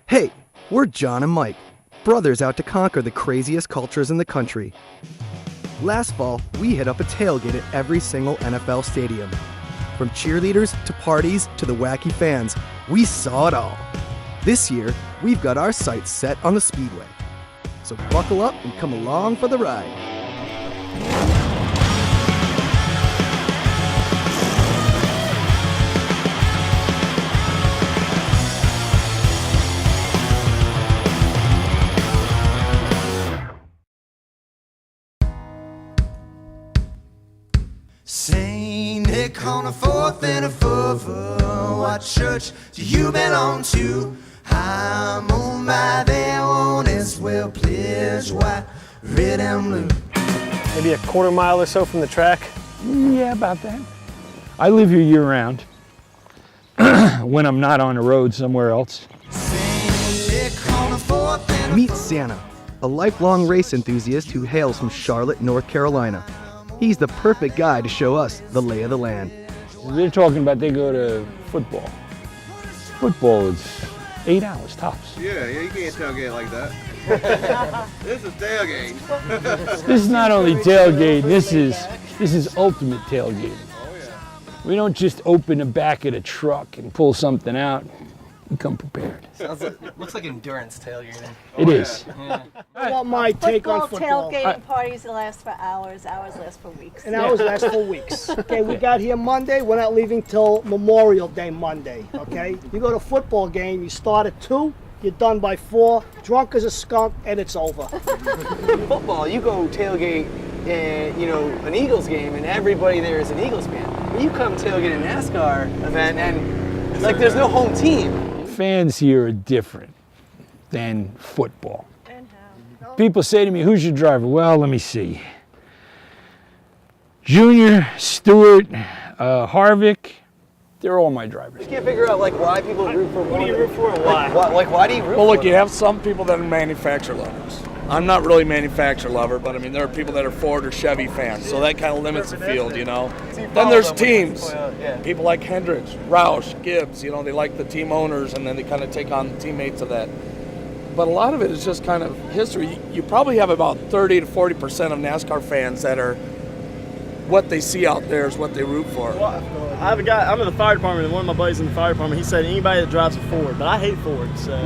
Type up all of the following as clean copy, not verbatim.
Hey, we're John and Mike, brothers out to conquer the craziest cultures in the country. Last fall, we hit up a tailgate at every single NFL stadium. From cheerleaders to parties to the wacky fans, we saw it all. This year, we've got our sights set on the Speedway. So buckle up and come along for the ride. Saint Nick on a 4th and a 4th. What church do you belong to? I'm on my there on this well pledge white, red and blue. Maybe a quarter mile or so from the track? Yeah, about that. I live here year round when I'm not on the road somewhere else. Saint Nick on a 4th and Meet Santa, a lifelong race enthusiast who hails from Charlotte, North Carolina. He's the perfect guy to show us the lay of the land. They're talking about they go to football. Football is 8 hours tops. Yeah, you can't tailgate like that. This is tailgate. This is not only tailgate, this is ultimate tailgating. Oh yeah. We don't just open the back of the truck and pull something out. We come prepared. Looks like endurance tailgating. It is. Yeah. I want my take on football. Tailgating parties last for hours last for weeks. And hours last for weeks. Okay, we got here Monday, we're not leaving till Memorial Day Monday, okay? You go to a football game, you start at 2, you're done by 4, drunk as a skunk, and it's over. Football, you go tailgate and an Eagles game and everybody there is an Eagles fan. But you come tailgate a NASCAR event and like there's no home team. Fans here are different than football. People say to me, who's your driver? Well, let me see. Junior, Stewart, Harvick, they're all my drivers. You can't figure out why people root for one. What do you root for and why? Why do you root for? Well, look, you have some people that are manufacturer lovers. I'm not really a manufacturer lover, but I mean, there are people that are Ford or Chevy fans, so that kind of limits the field, Then there's teams. People like Hendricks, Roush, Gibbs, they like the team owners, and then they kind of take on the teammates of that. But a lot of it is just kind of history. You probably have about 30 to 40% of NASCAR fans that are what they see out there is what they root for. Well, I have a guy, I'm in the fire department, and one of my buddies in the fire department, he said anybody that drives a Ford, but I hate Ford, so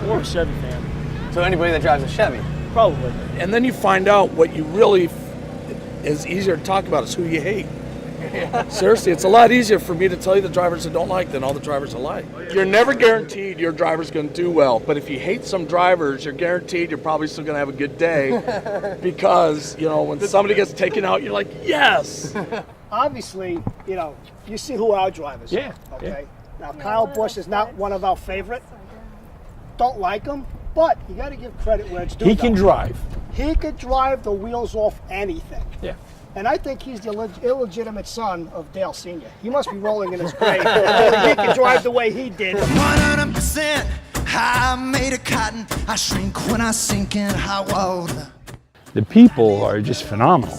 more of a Chevy fan. So anybody that drives a Chevy? Probably. And then you find out what you really is easier to talk about is who you hate. Seriously, it's a lot easier for me to tell you the drivers I don't like than all the drivers I like. You're never guaranteed your driver's going to do well, but if you hate some drivers, you're guaranteed you're probably still going to have a good day because, when somebody gets taken out, you're like, yes! Obviously, you see who our drivers are, okay? Now, Kyle Busch is not one of our favorite. Don't like him. But you got to give credit where it's due. He can drive. He could drive the wheels off anything. Yeah. And I think he's the illegitimate son of Dale Sr. He must be rolling in his grave. He could drive the way he did. 100%. I made of cotton. I shrink when I sink in hot water. The people are just phenomenal.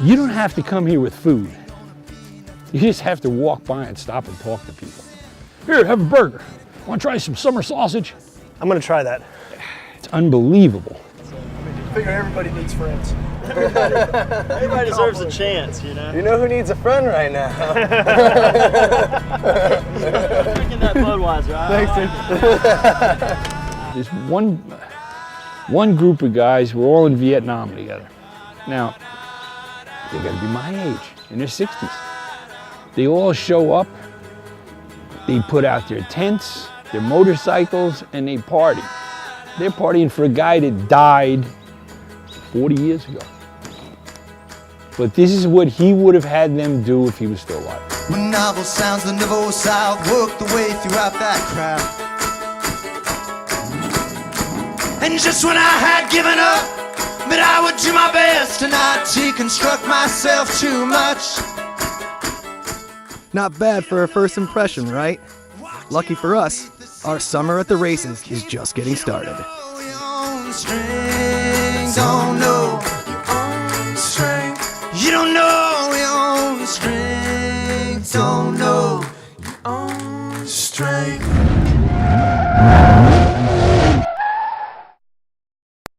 You don't have to come here with food. You just have to walk by and stop and talk to people. Here, have a burger. Want to try some summer sausage? I'm going to try that. It's unbelievable. I figure everybody needs friends. Everybody deserves a chance, You know who needs a friend right now? Drinking that Budweiser. There's one group of guys, we're all in Vietnam together. Now, they got to be my age, in their 60s. They all show up, they put out their tents, their motorcycles, and they party. They're partying for a guy that died 40 years ago. But this is what he would have had them do if he was still alive. When novel sounds the nouveau south worked the way throughout that crowd. And just when I had given up, but I would do my best to not deconstruct myself too much. Not bad for a first impression, right? Lucky for us, our summer at the races is just getting started. Strings on no